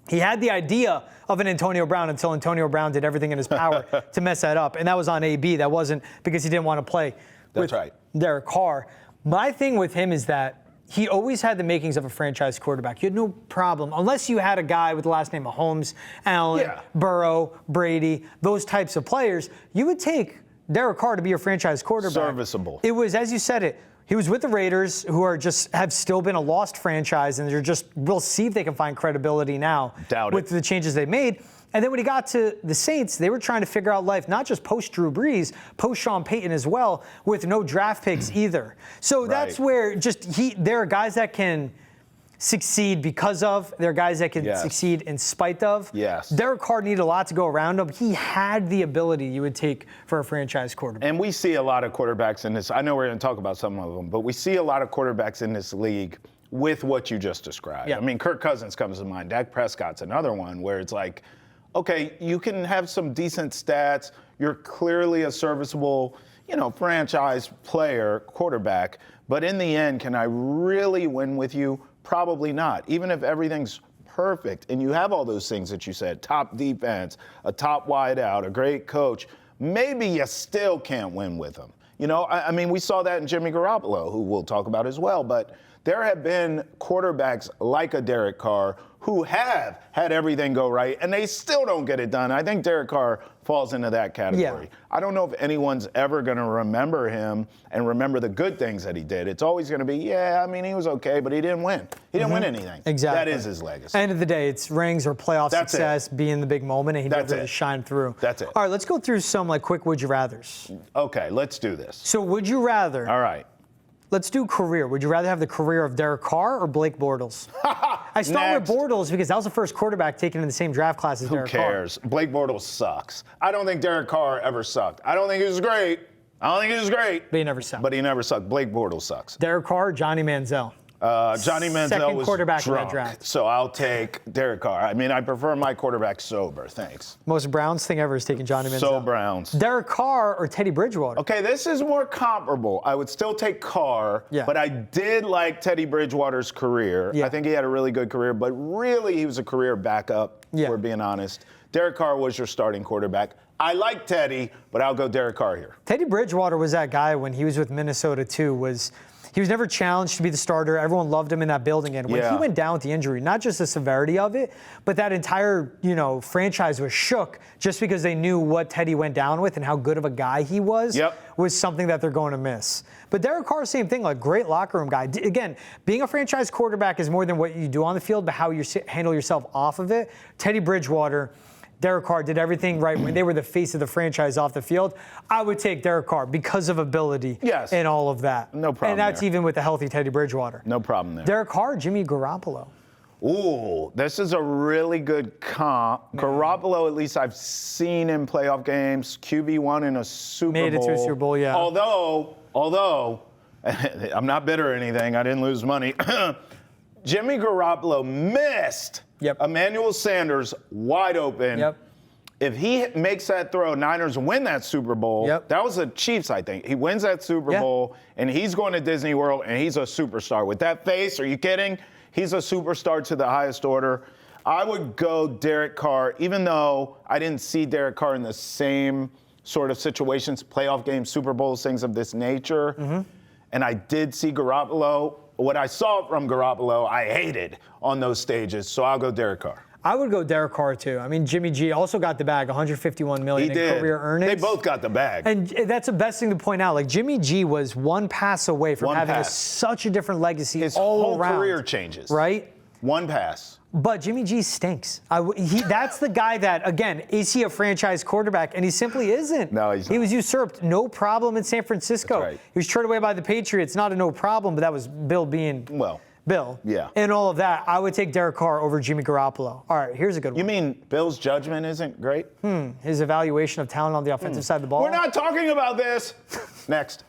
He had the idea of an Antonio Brown until Antonio Brown did everything in his power to mess that up. And that was on AB. That wasn't because he didn't want to play with Derek Carr. My thing with him is that he always had the makings of a franchise quarterback. You had no problem, unless you had a guy with the last name of Mahomes, Allen, Burrow, Brady, those types of players. You would take Derek Carr to be your franchise quarterback. Serviceable. It was, as you said it, he was with the Raiders, who have still been a lost franchise, and we'll see if they can find credibility now with the changes they made. And then when he got to the Saints, they were trying to figure out life, not just post Drew Brees, post Sean Payton as well, with no draft picks either. So that's where there are guys that can succeed because of. There are guys that can succeed in spite of. Yes. Derek Carr needed a lot to go around him. He had the ability you would take for a franchise quarterback. And we see a lot of quarterbacks in this. I know we're going to talk about some of them, but we see a lot of quarterbacks in this league with what you just described. Yeah. I mean, Kirk Cousins comes to mind. Dak Prescott's another one where it's like, okay, you can have some decent stats. You're clearly a serviceable, franchise player, quarterback. But in the end, can I really win with you? Probably not. Even if everything's perfect and you have all those things that you said, top defense, a top wideout, a great coach, maybe you still can't win with him. You know, I mean, we saw that in Jimmy Garoppolo, who we'll talk about as well, but there have been quarterbacks like a Derek Carr who have had everything go right, and they still don't get it done. I think Derek Carr falls into that category. Yeah. I don't know if anyone's ever going to remember him and remember the good things that he did. It's always going to be, yeah, I mean, he was okay, but he didn't win. He didn't win anything. Exactly. That is his legacy. End of the day, it's rings or playoff success, being the big moment, and he did really shine through. That's it. All right, let's go through some quick would you rathers. Okay, let's do this. So would you rather? All right. Let's do career. Would you rather have the career of Derek Carr or Blake Bortles? I start with Bortles because that was the first quarterback taken in the same draft class as Derek Carr. Who cares? Blake Bortles sucks. I don't think Derek Carr ever sucked. I don't think he was great. But he never sucked. Blake Bortles sucks. Derek Carr, Johnny Manziel. Johnny Manziel Second was quarterback drunk, in that draft. so I'll take Derek Carr. I mean, I prefer my quarterback sober. Thanks. Most Browns thing ever is taking Johnny Manziel. So Browns. Derek Carr or Teddy Bridgewater? Okay, this is more comparable. I would still take Carr, but I did like Teddy Bridgewater's career. I think he had a really good career, but really he was a career backup, if we're being honest. Derek Carr was your starting quarterback. I like Teddy, but I'll go Derek Carr here. Teddy Bridgewater was that guy when he was with Minnesota too. He was never challenged to be the starter. Everyone loved him in that building. And when he went down with the injury, not just the severity of it, but that entire, franchise was shook just because they knew what Teddy went down with and how good of a guy he was something that they're going to miss. But Derek Carr, same thing, great locker room guy. Again, being a franchise quarterback is more than what you do on the field, but how you handle yourself off of it. Teddy Bridgewater, Derek Carr did everything right when they were the face of the franchise off the field. I would take Derek Carr because of ability and all of that. No problem. And that's even with a healthy Teddy Bridgewater. No problem there. Derek Carr, Jimmy Garoppolo. Ooh, this is a really good comp. Garoppolo, at least I've seen in playoff games. QB1 in a Super Bowl. Made it to a Super Bowl, yeah. Although, I'm not bitter or anything. I didn't lose money. Jimmy Garoppolo missed Emmanuel Sanders wide open. If he makes that throw, Niners win that Super Bowl. That was the Chiefs, I think. He wins that Super Bowl, and he's going to Disney World, and he's a superstar. With that face, are you kidding? He's a superstar to the highest order. I would go Derek Carr, even though I didn't see Derek Carr in the same sort of situations, playoff games, Super Bowls, things of this nature. And I did see Garoppolo. What I saw from Garoppolo, I hated on those stages, so I'll go Derek Carr. I would go Derek Carr, too. I mean, Jimmy G also got the bag, $151 million in career earnings. They both got the bag. And that's the best thing to point out. Jimmy G was one pass away from having such a different legacy all around. His whole career changes. Right? One pass. But Jimmy G stinks. That's the guy that, again, is he a franchise quarterback? And he simply isn't. No, he's not. He was usurped. No problem in San Francisco. That's right. He was traded away by the Patriots. Not a no problem, but that was Bill being Bill. Yeah. And all of that. I would take Derek Carr over Jimmy Garoppolo. All right, here's a good one. You mean Bill's judgment isn't great? His evaluation of talent on the offensive side of the ball. We're not talking about this. Next.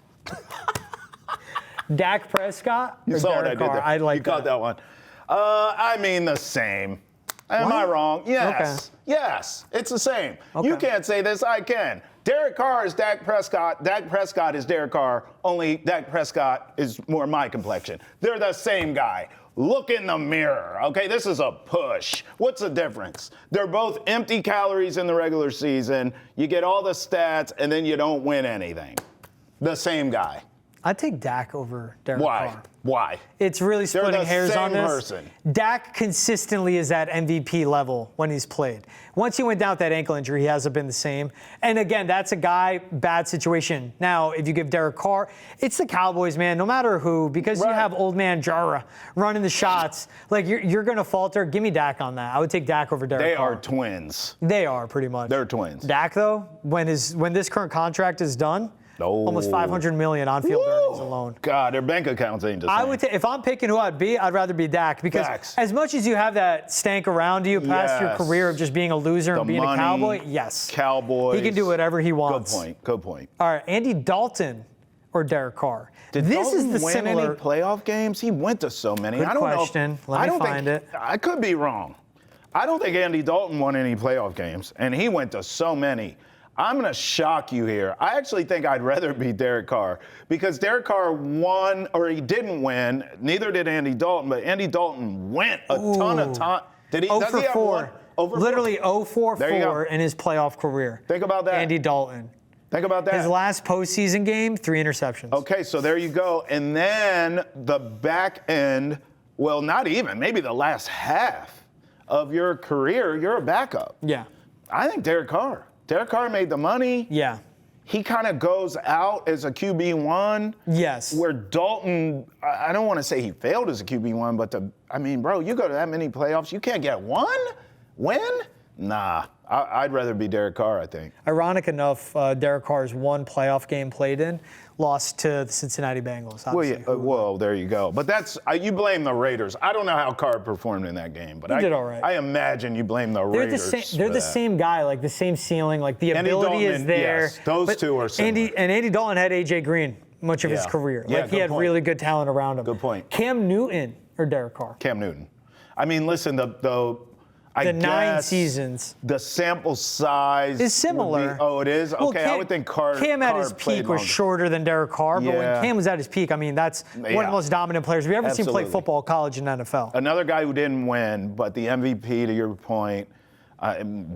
Dak Prescott or You saw Derek what I did Carr? there. I like you caught that one. I mean the same. Am I wrong? Yes. Okay. Yes, it's the same. Okay. You can't say this, I can. Derek Carr is Dak Prescott. Dak Prescott is Derek Carr, only Dak Prescott is more my complexion. They're the same guy. Look in the mirror, okay? This is a push. What's the difference? They're both empty calories in the regular season. You get all the stats, and then you don't win anything. The same guy. I'd take Dak over Derek Carr. Why? It's really splitting hairs on this. Person. Dak consistently is at MVP level when he's played. Once he went down with that ankle injury, he hasn't been the same. And again, that's a guy, bad situation. Now, if you give Derek Carr, it's the Cowboys, man, no matter who, because you have old man Jara running the shots. You're going to falter. Give me Dak on that. I would take Dak over Derek Carr. They are twins. They are, pretty much. They're twins. Dak, though, when this current contract is done, almost $500 million on-field earnings alone. God, their bank accounts ain't the same. I would if I'm picking who I'd be, I'd rather be Dak because as much as you have that stank around you past your career of just being a loser and being a Cowboy, Cowboys. he can do whatever he wants. Good point. All right, Andy Dalton or Derek Carr. Did Dalton win any playoff games? He went to so many. Good I don't question. know. Let me find it. I could be wrong. I don't think Andy Dalton won any playoff games, and he went to so many. I'm going to shock you here. I actually think I'd rather be Derek Carr because Derek Carr won, or he didn't win. Neither did Andy Dalton, but Andy Dalton went a ton of time. Did he? 0 Does for he have 4. one? 0 for 4? Literally 0 for There you go. 4 in his playoff career. Think about that. Andy Dalton. Think about that. His last postseason game, 3 interceptions. Okay, so there you go. And then the back end, well, not even, maybe the last half of your career, you're a backup. Yeah. I think Derek Carr. Derek Carr made the money. Yeah. He kind of goes out as a QB1. Yes. Where Dalton, I don't want to say he failed as a QB1, but bro, you go to that many playoffs, you can't get one win? Nah, I'd rather be Derek Carr, I think. Ironic enough, Derek Carr's one playoff game played in lost to the Cincinnati Bengals. Well, there you go. But you blame the Raiders. I don't know how Carr performed in that game, but He did all right. I imagine you blame the Raiders. They're the same guy, like the same ceiling, like the Andy ability Dalton, is there. yes, those two are similar. Andy Dalton had A.J. Green much of his Yeah. career. Yeah, Like he good had point. really good talent around him. Good point. Cam Newton or Derek Carr? Cam Newton. I mean, listen, the 9 seasons. The sample size Is similar. It is? Well, Okay, I would think Carr. Cam at Carr his played peak was longer. shorter than Derek Carr, but Yeah. when Cam was at his peak, I mean, that's one of Yeah. the most dominant players we've ever seen play Absolutely. football, college, and NFL. Another guy who didn't win, but the MVP, to your point,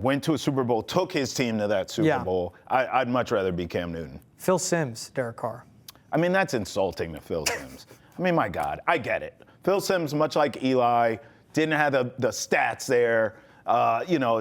went to a Super Bowl, took his team to that Super Bowl. I'd much rather be Cam Newton. Phil Simms, Derek Carr. I mean, that's insulting to Phil Simms. I mean, my God, I get it. Phil Simms, much like Eli, didn't have the stats there,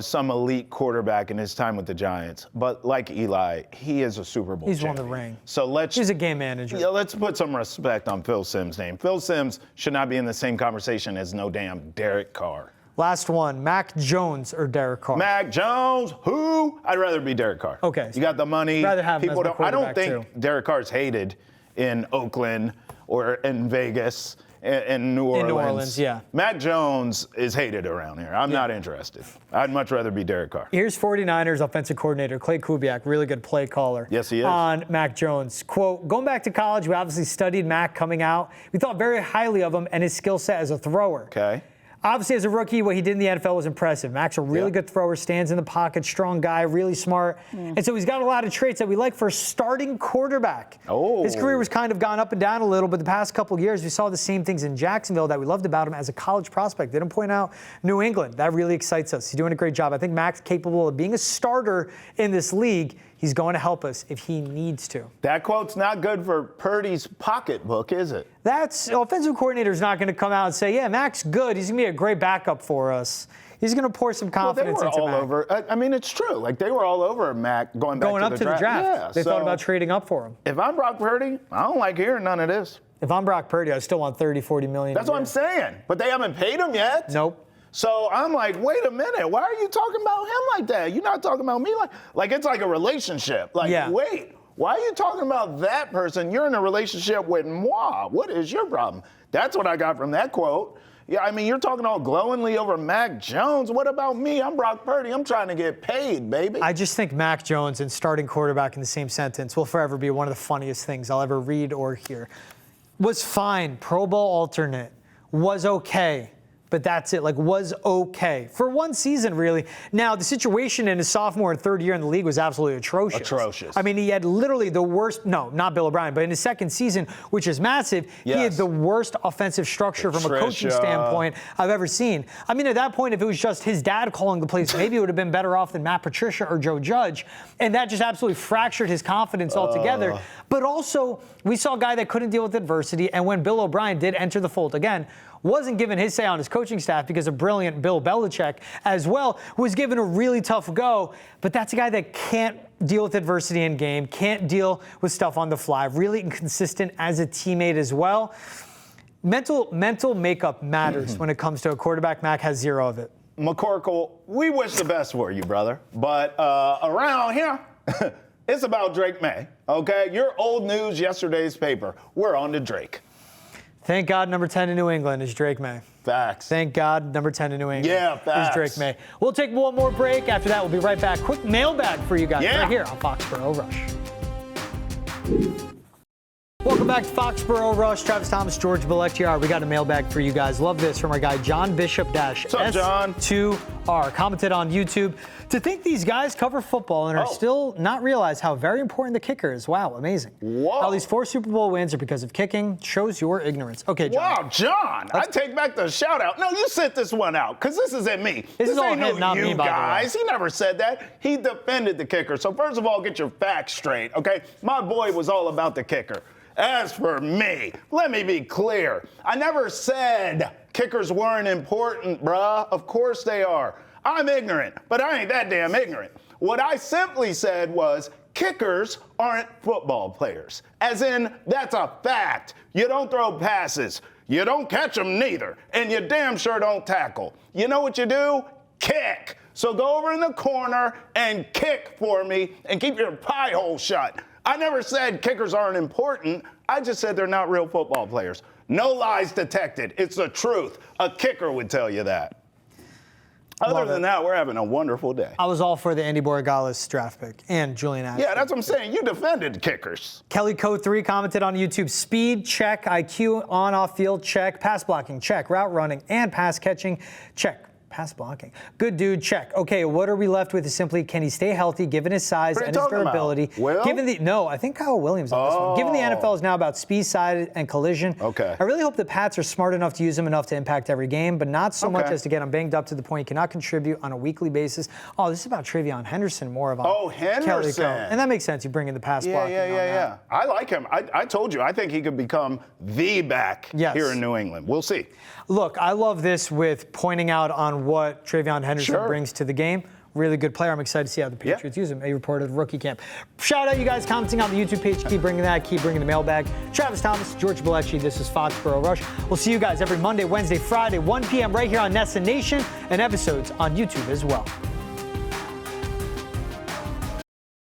some elite quarterback in his time with the Giants. But like Eli, he is a Super Bowl He's won champion. the ring. So He's a game manager. Yeah, let's put some respect on Phil Simms' name. Phil Simms should not be in the same conversation as no damn Derek Carr. Last one, Mac Jones or Derek Carr? Mac Jones, who? I'd rather be Derek Carr. Okay. You got the money. Rather have him as the I don't quarterback, think Derek Carr's hated in Oakland or in Vegas and New Orleans. In New Orleans, yeah. Mac Jones is hated around here. I'm not interested. I'd much rather be Derek Carr. Here's 49ers offensive coordinator Clay Kubiak, really good play caller. Yes, he is. On Mac Jones. Quote, going back to college, we obviously studied Mac coming out. We thought very highly of him and his skill set as a thrower. Okay. Obviously, as a rookie, what he did in the NFL was impressive. Mac's a really good thrower, stands in the pocket, strong guy, really smart. And so he's got a lot of traits that we like for a starting quarterback. Oh. His career was kind of gone up and down a little, but the past couple of years, we saw the same things in Jacksonville that we loved about him as a college prospect. Didn't point out New England. That really excites us. He's doing a great job. I think Mac's capable of being a starter in this league. He's going to help us if he needs to. That quote's not good for Purdy's pocketbook, is it? That's offensive coordinator's not going to come out and say, yeah, Mac's good. He's going to be a great backup for us. He's going to pour some confidence into Mac. Over. I mean, it's true. Like, they were all over Mac going up to the draft. Yeah, They thought about trading up for him. If I'm Brock Purdy, I don't like hearing none of this. If I'm Brock Purdy, I still want 30, 40 million. That's what I'm saying. But they haven't paid him yet. Nope. So I'm like, wait a minute. Why are you talking about him like that? You're not talking about me like it's like a relationship. Like, wait, why are you talking about that person? You're in a relationship with moi. What is your problem? That's what I got from that quote. Yeah, I mean, you're talking all glowingly over Mac Jones. What about me? I'm Brock Purdy. I'm trying to get paid, baby. I just think Mac Jones and starting quarterback in the same sentence will forever be one of the funniest things I'll ever read or hear. Was fine, Pro Bowl alternate, was okay. But that's it, like was okay. For one season, really. Now, the situation in his sophomore and third year in the league was absolutely atrocious. Atrocious. I mean, he had literally the worst, no, not Bill O'Brien, but in his second season, which is massive, he had the worst offensive structure from a coaching standpoint I've ever seen. I mean, at that point, if it was just his dad calling the plays, maybe it would have been better off than Matt Patricia or Joe Judge. And that just absolutely fractured his confidence altogether. But also, we saw a guy that couldn't deal with adversity, and when Bill O'Brien did enter the fold again, wasn't given his say on his coaching staff because of brilliant Bill Belichick as well, was given a really tough go. But that's a guy that can't deal with adversity in game, can't deal with stuff on the fly, really inconsistent as a teammate as well. Mental makeup matters when it comes to a quarterback. Mac has zero of it. McCorkle, we wish the best for you, brother. But around here, it's about Drake May, okay? Your old news, yesterday's paper. We're on to Drake. Thank God number 10 in New England is Drake May. Facts. Thank God number 10 in New England facts. is Drake May. We'll take one more break. After that, we'll be right back. Quick mailbag for you guys right here on Foxborough Rush. Welcome back to Foxborough Rush. Travis Thomas, George Balekji. All right, we got a mailbag for you guys. Love this from our guy John Bishop-S2R. Commented on YouTube. To think these guys cover football and are still not realize how very important the kicker is. Wow, amazing. Whoa. How these 4 Super Bowl wins are because of kicking shows your ignorance. Okay, John. Wow, John, I take back the shout out. No, you sit this one out, because this isn't me. This is all ain't him, not you me, by the way. guys. He never said that. He defended the kicker. So first of all, get your facts straight, okay? My boy was all about the kicker. As for me, let me be clear. I never said kickers weren't important, bruh. Of course they are. I'm ignorant, but I ain't that damn ignorant. What I simply said was kickers aren't football players. As in, that's a fact. You don't throw passes. You don't catch them neither. And you damn sure don't tackle. You know what you do? Kick. So go over in the corner and kick for me and keep your pie hole shut. I never said kickers aren't important. I just said they're not real football players. No lies detected. It's the truth. A kicker would tell you that. Other than that, we're having a wonderful day. I was all for the Andy Borregales draft pick and Julian Ashton. Yeah, that's what I'm saying. You defended kickers. Kelly Code 3 commented on YouTube. Speed, check. IQ, on, off field, check. Pass blocking, check. Route running and pass catching, check. Pass blocking. Good dude, check. Okay, what are we left with is simply, can he stay healthy given his size and his durability? Will? I think Kyle Williams on this one. Given the NFL is now about speed, size, and collision. Okay. I really hope the Pats are smart enough to use him enough to impact every game, but not so much as to get him banged up to the point he cannot contribute on a weekly basis. Oh, this is about TreVeyon Henderson more of on Henderson. Kelly Code. And that makes sense. You bring in the pass blocking. Yeah. I like him. I told you, I think he could become the back here in New England. We'll see. Look, I love this with pointing out on what TreVeyon Henderson brings to the game. Really good player. I'm excited to see how the Patriots use him. A report of rookie camp. Shout out you guys commenting on the YouTube page. Keep bringing that. Keep bringing the mailbag. Travis Thomas, George Balekji. This is Foxborough Rush. We'll see you guys every Monday, Wednesday, Friday, 1 p.m. right here on Nessa Nation and episodes on YouTube as well.